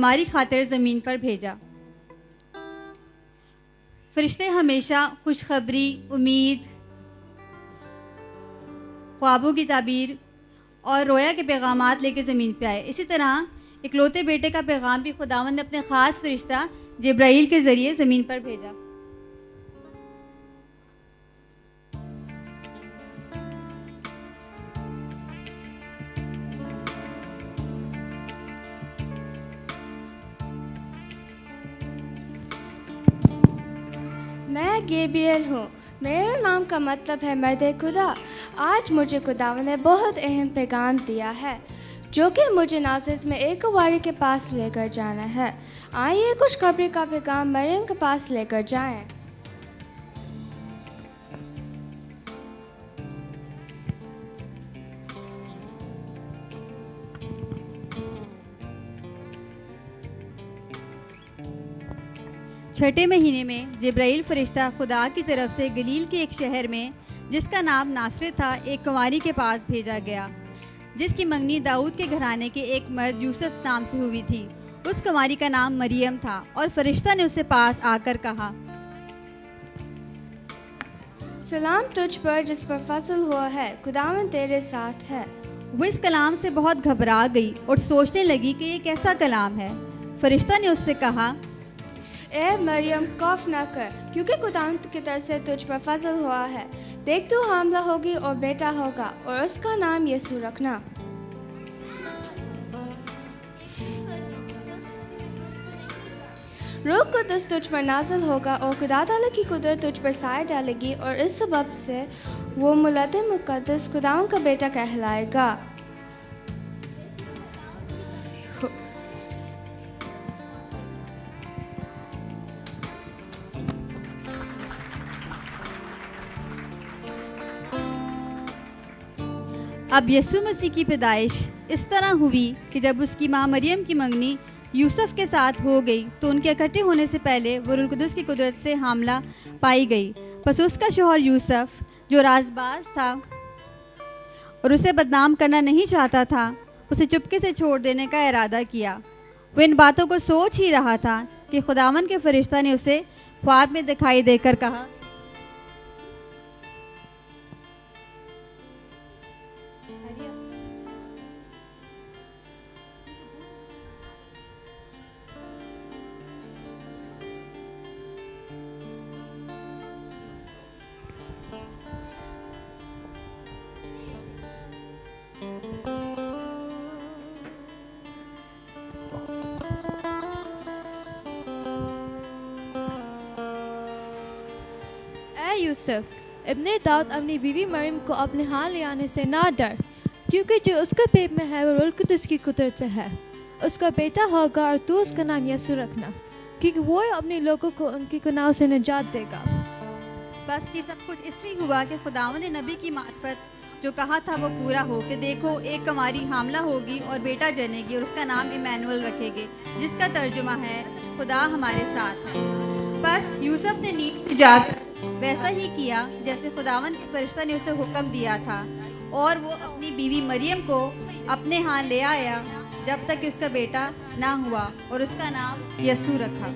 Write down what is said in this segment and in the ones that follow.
हमारी खातिर ज़मीन पर भेजा। फरिश्ते हमेशा खुशखबरी, उम्मीद, ख्वाबों की ताबीर और रोया के पैगामात लेके ज़मीन पे आए। इसी तरह इकलौते बेटे का पैगाम भी खुदावंद ने अपने ख़ास फरिश्ता जिब्राईल के ज़रिए ज़मीन पर भेजा। मैं गैब्रिएल हूँ। मेरे नाम का मतलब है मर्द खुदा। आज मुझे खुदावंद ने बहुत अहम पैगाम दिया है जो कि मुझे नाज़रेत में एक कुंवारी के पास लेकर जाना है। आइए खुशखबरी का पैगाम मरियम के पास लेकर जाएं। छठे महीने में जिब्राईल फरिश्ता खुदा की तरफ से गलील के एक शहर में जिसका नाम नासरत था एक कुंवारी के पास भेजा गया जिसकी मंगनी दाऊद के घराने के एक मर्द यूसुफ नाम से हुई थी। उस कुंवारी का नाम मरियम था और फरिश्ता ने उससे पास आकर कहा, सलाम तुझ पर जिस पर फजल हुआ है, खुदावंद तेरे साथ है। वो इस कलाम से बहुत घबरा गई और सोचने लगी कि ये कैसा कलाम है। फरिश्ता ने उससे कहा, ए मरियम खौफ न कर, क्योंकि खुदावंद की तरफ से तुझ पर फजल हुआ है। देख तू हामला होगी और बेटा होगा और उसका नाम यीशु रखना। रूह कुद्दस तुझ पर नाज़िल होगा और खुदा ताला की कुदरत तुझ पर साया डालेगी और इस सबब से वो मुलद मुक़द्दस खुदावंद का बेटा कहलाएगा। अब यीशु मसीह की पैदाइश इस तरह हुई कि जब उसकी माँ मरियम की मंगनी यूसुफ के साथ हो गई तो उनके इकट्ठे होने से पहले वो रूह कुद्दस की कुदरत से हामला पाई गई। बस उसका शौहर यूसुफ जो राजबाज था और उसे बदनाम करना नहीं चाहता था, उसे चुपके से छोड़ देने का इरादा किया। वो इन बातों को सोच ही रहा था कि खुदावन के फरिश्ता ने उसे ख्वाब में दिखाई देकर कहा, यूसुफ, इब्ने दाऊद अपनी बीवी मरियम को अपने हाथ ले आने से ना डर, क्योंकि जो उसके पेट में है वो रूह कुद्दस की कुदरत से है। उसका बेटा होगा और तू उसका नाम यीशु रखना, क्योंकि वो अपने लोगों को उनके गुनाहों से निजात देगा। बस ये सब कुछ इसलिए हुआ कि खुदावंद ने नबी की मार्फत जो कहा था वो पूरा हो कि देखो एक कुंवारी हामला होगी और बेटा जनेगी और उसका नाम इमैनुअल रखेंगे, जिसका तर्जुमा है खुदा हमारे साथ है। बस यूसुफ ने नींद जाकर वैसा ही किया जैसे खुदावंद के फरिश्ता ने उसे हुक्म दिया था और वो अपनी बीवी मरियम को अपने यहाँ ले आया जब तक उसका बेटा ना हुआ और उसका नाम यीशु रखा।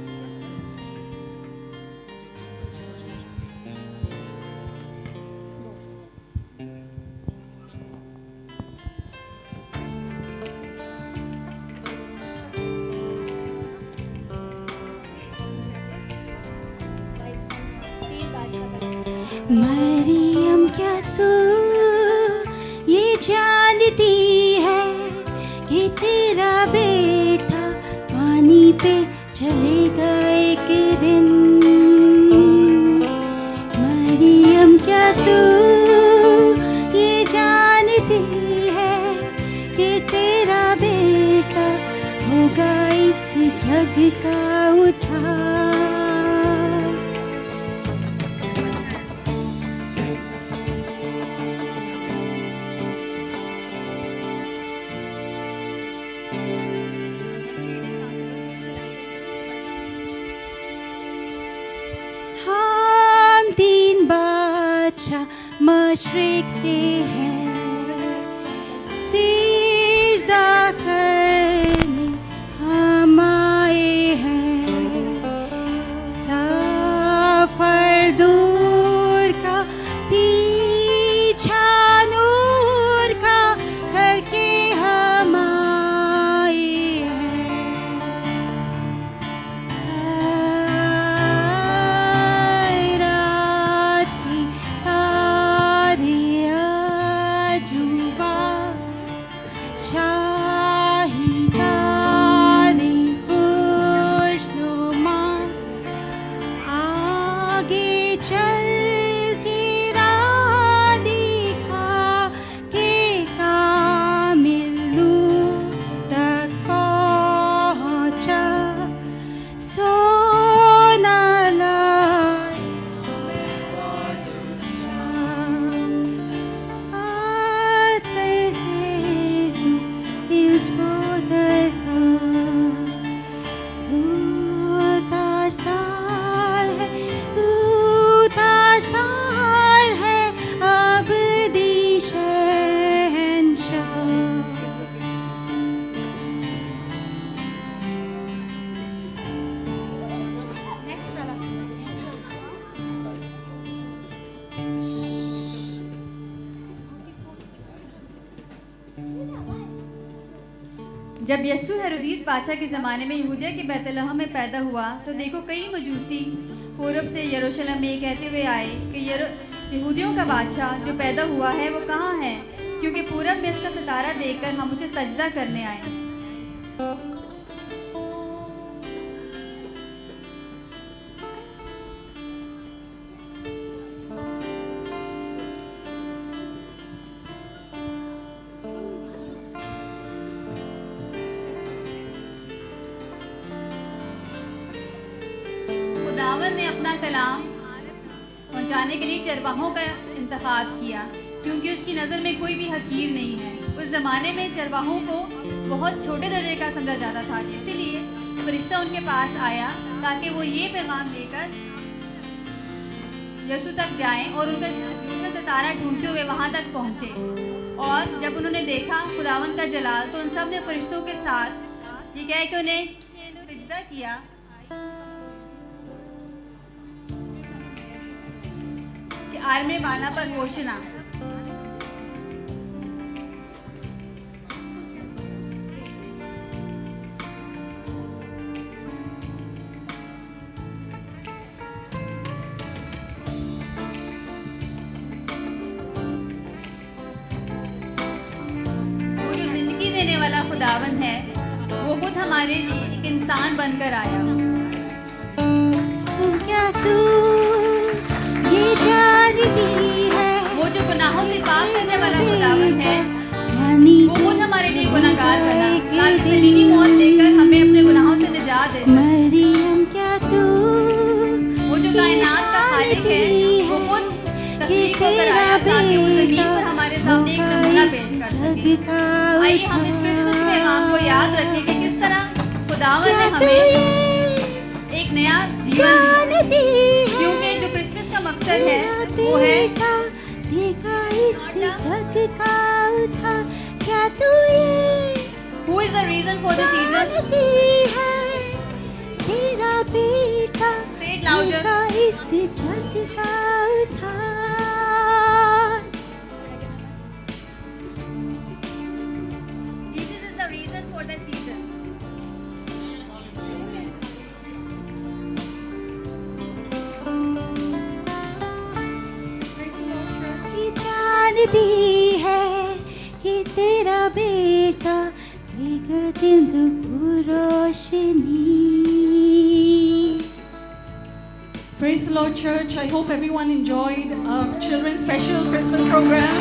मरियम क्या तू ये जानती है कि तेरा बेटा पानी पे चलेगा एक दिन। मरियम क्या तू ये जानती है कि तेरा बेटा होगा इस जग का उद्धार। मशरिक से है सिजदा करने हमारा जब यस्सु हेरोदीस बादशाह के ज़माने में यहूदिया के बैतलहम में पैदा हुआ तो देखो कई मजूसी पूर्व से यरूशलेम में कहते हुए आए कि यहूदियों का बादशाह जो पैदा हुआ है वो कहाँ है, क्योंकि पूरब में इसका सितारा देखकर हम उसे सजदा करने आए। खुदावंद ने अपना कलाम पहुंचाने के लिए चरवाहों का इंतखाब किया, क्योंकि उसकी नज़र में कोई भी हकीर नहीं है। उस ज़माने में चरवाहों को बहुत छोटे दर्जे का समझा जाता था, इसीलिए फरिश्ता उनके पास आया ताकि वो ये पैगाम लेकर यीशु तक जाएं और उनका सितारा ढूंढते हुए वहाँ तक पहुँचे। और जब उन्होंने देखा खुदावंद का जलाल तो उन सब ने फरिश्तों के साथ ये कह के उन्हें सजदा किया कि आर्मे वाला पर होशना। वो जो जिंदगी देने वाला खुदावंद है वो खुद हमारे लिए एक इंसान बनकर आया। क्या तू ये जानती है, वो जो गुनाहों से पाक करने वाला खुदावंद है यानी वो खुद हमारे लिए गुनाहगार बना ताकि सलीमी मौत देकर हमें अपने गुनाहों से निजात दे। मरियम क्या तू वो जो कायनात का खालिक है वो खुद तस्लीम होकर आया ताकि वो ज़मीन पर हमारे सामने एक नमूना पेश कर सके। आइए हम इस क्रिसमस के पैगाम को याद रखें कि किस तरह खुदावंद ने हमें एक नया जीवन दिया, क्योंकि जो क्रिसमस का मकसद है वो है देखा इस जग का था। क्या तू ये Who is the reason for the season? जानती है, तेरा बेटा Say it louder. देखा इस जग का था। Jesus is the reason for the season. ये जानती है कि तेरा बेटा देगा दिन को रोशनी। Praise the Lord, Church. I hope everyone enjoyed children's special Christmas program.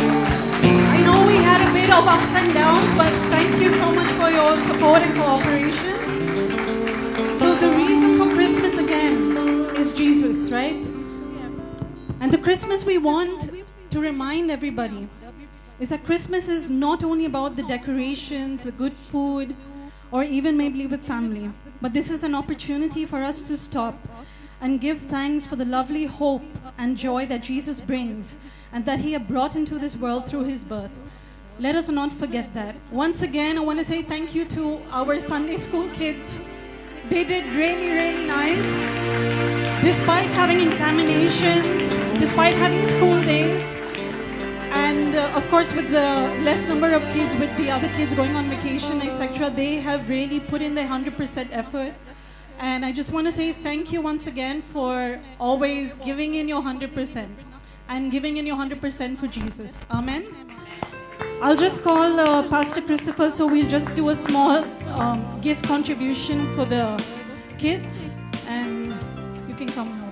I know we had a bit of ups and downs, but thank you so much for your support and cooperation. So the reason for Christmas again is Jesus, right? And the Christmas we want to remind everybody is that Christmas is not only about the decorations, the good food, or even maybe with family, but this is an opportunity for us to stop and give thanks for the lovely hope and joy that Jesus brings and that He has brought into this world through His birth. Let us not forget that. Once again, I want to say thank you to our Sunday school kids. They did really, really nice. Despite having examinations, despite having school days, and of course with the less number of kids, with the other kids going on vacation, etc., they have really put in their 100% effort. And I just want to say thank you once again for always giving in your 100% and giving in your 100% for Jesus. Amen. I'll just call Pastor Christopher, so we'll just do a small gift contribution for the kids, and you can come.